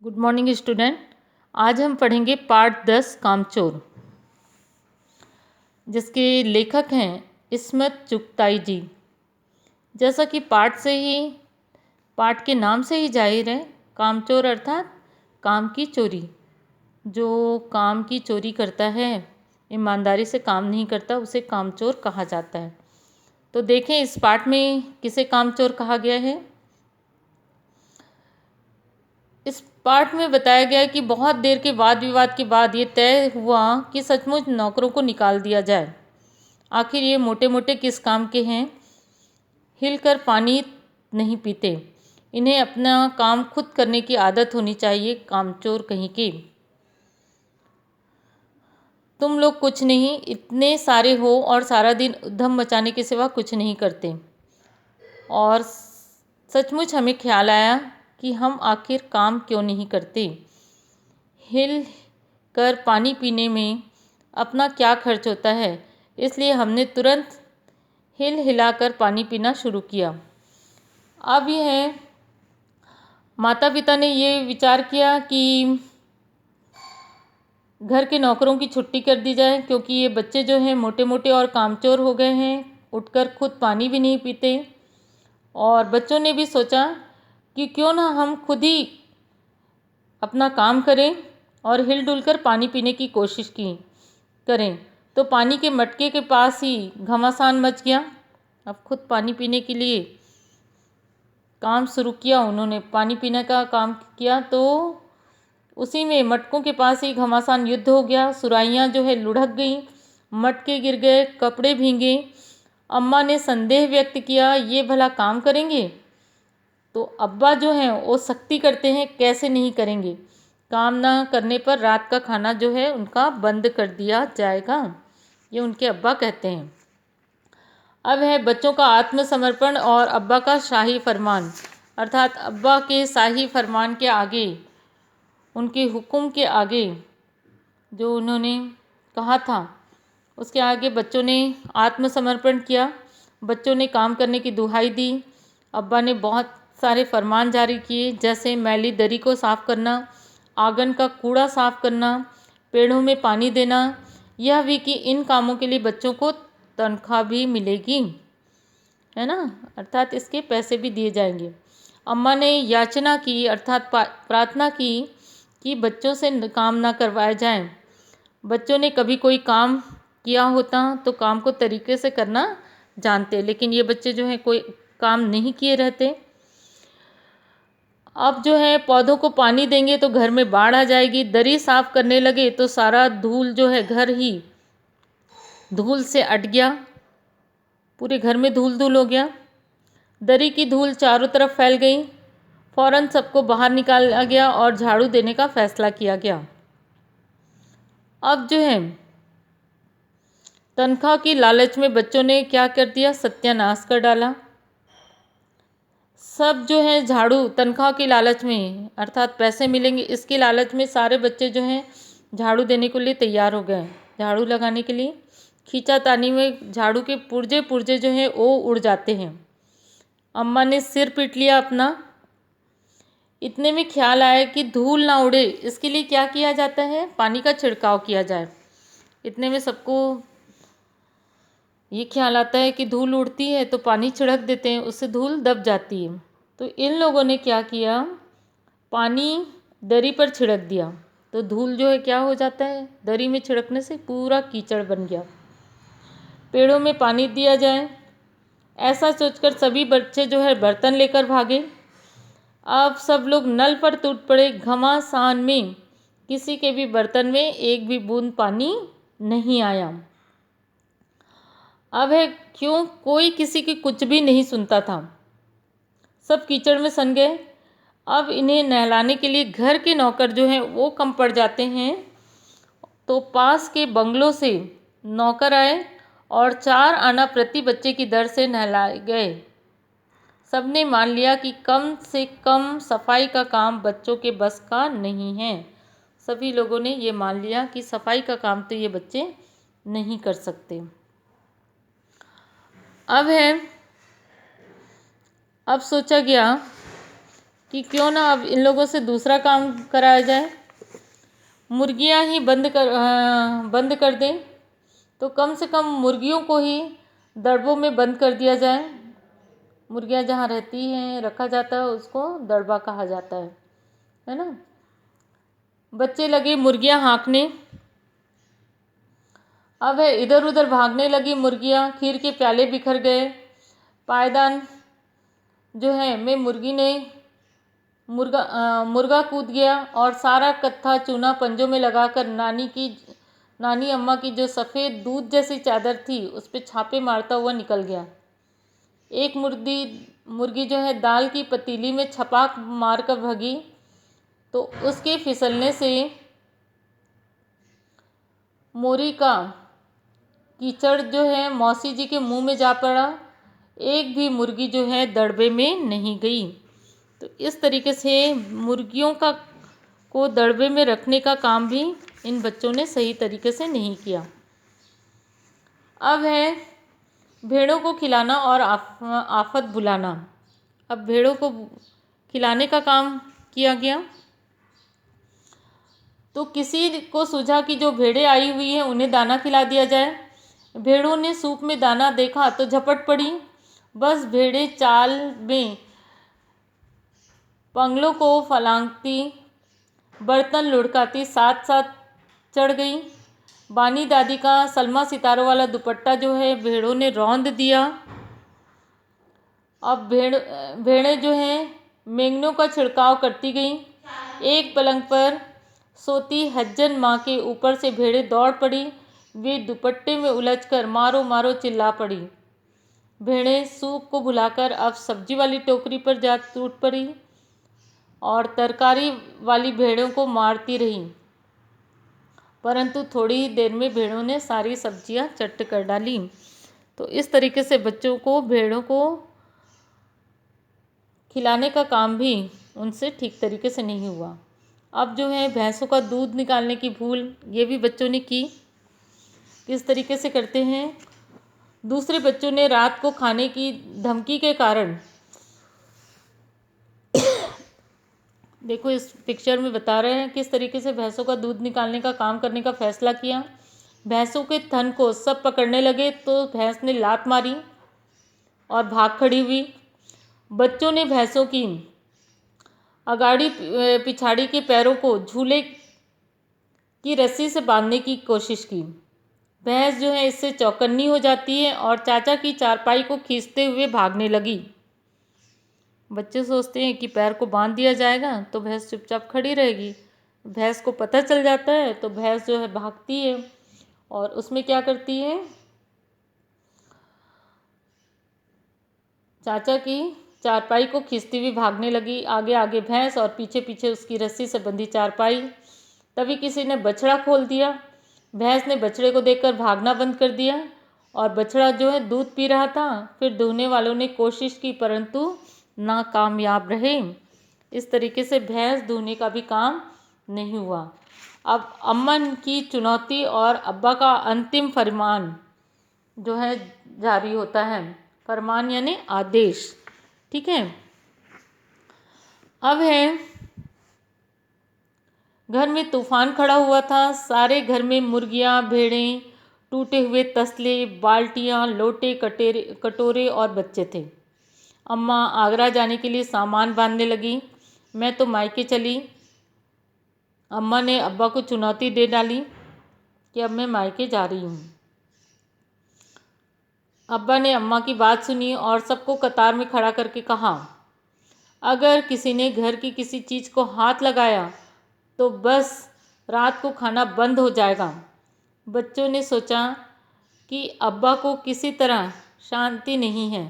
Good morning student. आज हम पढ़ेंगे पार्ट 10 कामचोर, जिसके लेखक हैं इस्मत चुगताई जी। जैसा कि पाठ के नाम से ही जाहिर है, कामचोर अर्थात काम की चोरी। जो काम की चोरी करता है, ईमानदारी से काम नहीं करता, उसे कामचोर कहा जाता है। तो देखें इस पाठ में किसे कामचोर कहा गया है। इस पाठ में बताया गया है कि बहुत देर के वाद विवाद के बाद ये तय हुआ कि सचमुच नौकरों को निकाल दिया जाए। आखिर ये मोटे मोटे किस काम के हैं? हिलकर पानी नहीं पीते, इन्हें अपना काम खुद करने की आदत होनी चाहिए। कामचोर कहीं के, तुम लोग कुछ नहीं, इतने सारे हो और सारा दिन उधम मचाने के सिवा कुछ नहीं करते। और सचमुच हमें ख्याल आया कि हम आखिर काम क्यों नहीं करते। हिल कर पानी पीने में अपना क्या खर्च होता है, इसलिए हमने तुरंत हिल हिलाकर पानी पीना शुरू किया। अब यह माता पिता ने ये विचार किया कि घर के नौकरों की छुट्टी कर दी जाए, क्योंकि ये बच्चे जो हैं मोटे मोटे और कामचोर हो गए हैं, उठकर खुद पानी भी नहीं पीते। और बच्चों ने भी सोचा कि क्यों ना हम खुद ही अपना काम करें और हिलडुल कर पानी पीने की कोशिश करें। तो पानी के मटके के पास ही घमासान मच गया। अब खुद पानी पीने के लिए काम शुरू किया, उन्होंने पानी पीने का काम किया, तो उसी में मटकों के पास ही घमासान युद्ध हो गया। सुराइयाँ जो है लुढ़क गईं, मटके गिर गए, कपड़े भीगे। अम्मा ने संदेह व्यक्त किया, ये भला काम करेंगे? तो अब्बा जो हैं वो सख्ती करते हैं, कैसे नहीं करेंगे, काम ना करने पर रात का खाना जो है उनका बंद कर दिया जाएगा, ये उनके अब्बा कहते हैं। अब है बच्चों का आत्मसमर्पण और अब्बा का शाही फरमान, अर्थात अब्बा के शाही फरमान के आगे, उनके हुक्म के आगे, जो उन्होंने कहा था उसके आगे बच्चों ने आत्मसमर्पण किया। बच्चों ने काम करने की दुहाई दी। अब्बा ने बहुत सारे फरमान जारी किए, जैसे मैली दरी को साफ़ करना, आंगन का कूड़ा साफ़ करना, पेड़ों में पानी देना। यह भी कि इन कामों के लिए बच्चों को तनख्वाह भी मिलेगी, है ना, अर्थात इसके पैसे भी दिए जाएंगे। अम्मा ने याचना की, अर्थात प्रार्थना की कि बच्चों से काम ना करवाया जाए। बच्चों ने कभी कोई काम किया होता तो काम को तरीके से करना जानते, लेकिन ये बच्चे जो हैं कोई काम नहीं किए रहते। अब जो है पौधों को पानी देंगे तो घर में बाढ़ आ जाएगी। दरी साफ करने लगे तो सारा धूल जो है घर ही धूल से अट गया, पूरे घर में धूल धूल हो गया। दरी की धूल चारों तरफ फैल गई। फौरन सबको बाहर निकाला गया और झाड़ू देने का फैसला किया गया। अब जो है तनख्वाह की लालच में बच्चों ने क्या कर दिया, सत्यानाश कर डाला। सब जो है झाड़ू, तनख्वाह की लालच में, अर्थात पैसे मिलेंगे इसकी लालच में, सारे बच्चे जो हैं झाड़ू देने के लिए तैयार हो गए। झाड़ू लगाने के लिए खींचातानी में झाड़ू के पुर्जे पुर्जे जो हैं वो उड़ जाते हैं। अम्मा ने सिर पीट लिया अपना। इतने में ख्याल आया कि धूल ना उड़े, इसके लिए क्या किया जाता है, पानी का छिड़काव किया जाए। इतने में सबको ये ख्याल आता है कि धूल उड़ती है तो पानी छिड़क देते हैं, उससे धूल दब जाती है। तो इन लोगों ने क्या किया, पानी दरी पर छिड़क दिया, तो धूल जो है क्या हो जाता है, दरी में छिड़कने से पूरा कीचड़ बन गया। पेड़ों में पानी दिया जाए, ऐसा सोचकर सभी बच्चे जो है बर्तन लेकर भागे। अब सब लोग नल पर टूट पड़े। घमासान में किसी के भी बर्तन में एक भी बूंद पानी नहीं आया। अब है क्यों कोई किसी की कुछ भी नहीं सुनता था, सब कीचड़ में सन गए। अब इन्हें नहलाने के लिए घर के नौकर जो हैं वो कम पड़ जाते हैं, तो पास के बंगलों से नौकर आए और 4 आना प्रति बच्चे की दर से नहलाए गए। सबने मान लिया कि कम से कम सफाई का काम बच्चों के बस का नहीं है। सभी लोगों ने ये मान लिया कि सफाई का काम तो ये बच्चे नहीं कर सकते। अब सोचा गया कि क्यों ना अब इन लोगों से दूसरा काम कराया जाए, मुर्गियां ही बंद कर दें। तो कम से कम मुर्गियों को ही दड़बों में बंद कर दिया जाए। मुर्गियां जहाँ रहती हैं रखा जाता है उसको दड़बा कहा जाता है ना। बच्चे लगे मुर्गियां हाँकने। अब है इधर उधर भागने लगी मुर्गियां, खीर के प्याले बिखर गए। पायदान जो है में मुर्गा कूद गया और सारा कत्था चूना पंजों में लगाकर नानी अम्मा की जो सफ़ेद दूध जैसी चादर थी उस पर छापे मारता हुआ निकल गया। एक मुर्गी जो है दाल की पतीली में छपाक मार कर भगी तो उसके फिसलने से मोरी का कीचड़ जो है मौसी जी के मुंह में जा पड़ा। एक भी मुर्गी जो है दड़बे में नहीं गई। तो इस तरीके से मुर्गियों को दड़बे में रखने का काम भी इन बच्चों ने सही तरीके से नहीं किया। अब है भेड़ों को खिलाना और आफत बुलाना। अब भेड़ों को खिलाने का काम किया गया तो किसी को सूझा कि जो भेड़ें आई हुई हैं उन्हें दाना खिला दिया जाए। भेड़ों ने सूप में दाना देखा तो झपट पड़ी। बस भेड़ें चाल में पंगलों को फलांगती, बर्तन लुढ़काती साथ साथ चढ़ गई। बानी दादी का सलमा सितारों वाला दुपट्टा जो है भेड़ों ने रौंद दिया। अब भेड़ें जो हैं मेंगनों का छिड़काव करती गईं। एक पलंग पर सोती हज्जन माँ के ऊपर से भेड़ें दौड़ पड़ी। वे दुपट्टे में उलझकर मारो मारो चिल्ला पड़ी। भेड़ें सूप को भुलाकर अब सब्जी वाली टोकरी पर जा टूट पड़ी और तरकारी वाली भेड़ों को मारती रहीं। परंतु थोड़ी ही देर में भेड़ों ने सारी सब्जियां चट कर डाली। तो इस तरीके से बच्चों को भेड़ों को खिलाने का काम भी उनसे ठीक तरीके से नहीं हुआ। अब जो है भैंसों का दूध निकालने की भूल ये भी बच्चों ने की। किस तरीके से करते हैं, दूसरे बच्चों ने रात को खाने की धमकी के कारण देखो इस पिक्चर में बता रहे हैं किस तरीके से भैंसों का दूध निकालने का काम करने का फैसला किया। भैंसों के थन को सब पकड़ने लगे तो भैंस ने लात मारी और भाग खड़ी हुई। बच्चों ने भैंसों की अगाड़ी पिछाड़ी के पैरों को झूले की रस्सी से बांधने की कोशिश की। भैंस जो है इससे चौकन्नी हो जाती है और चाचा की चारपाई को खींचते हुए भागने लगी। बच्चे सोचते हैं कि पैर को बांध दिया जाएगा तो भैंस चुपचाप खड़ी रहेगी। भैंस को पता चल जाता है तो भैंस जो है भागती है और उसमें क्या करती है, चाचा की चारपाई को खींचती हुई भागने लगी। आगे आगे भैंस और पीछे पीछे उसकी रस्सी से बंधी चारपाई। तभी किसी ने बछड़ा खोल दिया। भैंस ने बछड़े को देखकर भागना बंद कर दिया और बछड़ा जो है दूध पी रहा था। फिर दूहने वालों ने कोशिश की परंतु नाकामयाब रहे। इस तरीके से भैंस दूहने का भी काम नहीं हुआ। अब अम्मा की चुनौती और अब्बा का अंतिम फरमान जो है जारी होता है। फरमान यानी आदेश, ठीक है। अब है घर में तूफान खड़ा हुआ था। सारे घर में मुर्गियां, भेड़ें, टूटे हुए तसले, बाल्टियां, लोटे, कटोरे और बच्चे थे। अम्मा आगरा जाने के लिए सामान बांधने लगी। मैं तो मायके चली। अम्मा ने अब्बा को चुनौती दे डाली कि अब मैं मायके जा रही हूँ। अब्बा ने अम्मा की बात सुनी और सबको कतार में खड़ा करके कहा, अगर किसी ने घर की किसी चीज़ को हाथ लगाया तो बस रात को खाना बंद हो जाएगा। बच्चों ने सोचा कि अब्बा को किसी तरह शांति नहीं है।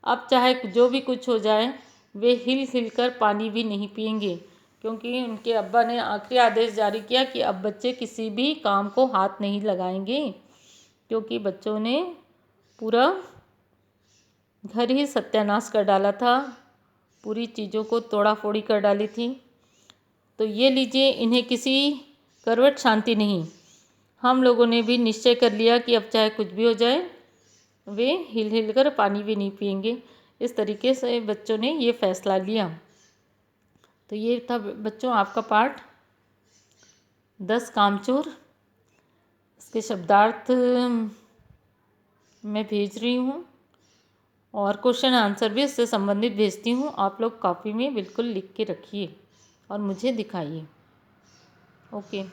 अब चाहे जो भी कुछ हो जाए वे हिल हिल कर पानी भी नहीं पिएंगे, क्योंकि उनके अब्बा ने आखिरी आदेश जारी किया कि अब बच्चे किसी भी काम को हाथ नहीं लगाएंगे, क्योंकि बच्चों ने पूरा घर ही सत्यानाश कर डाला था, पूरी चीज़ों को तोड़ा फोड़ी कर डाली थी। तो ये लीजिए, इन्हें किसी करवट शांति नहीं। हम लोगों ने भी निश्चय कर लिया कि अब चाहे कुछ भी हो जाए वे हिल हिल कर पानी भी नहीं पिएंगे। इस तरीके से बच्चों ने ये फैसला लिया। तो ये था बच्चों आपका पाठ 10 कामचोर। इसके शब्दार्थ मैं भेज रही हूँ और क्वेश्चन आंसर भी इससे संबंधित भेजती हूँ। आप लोग कॉपी में बिल्कुल लिख के रखिए और मुझे दिखाइए। ओके।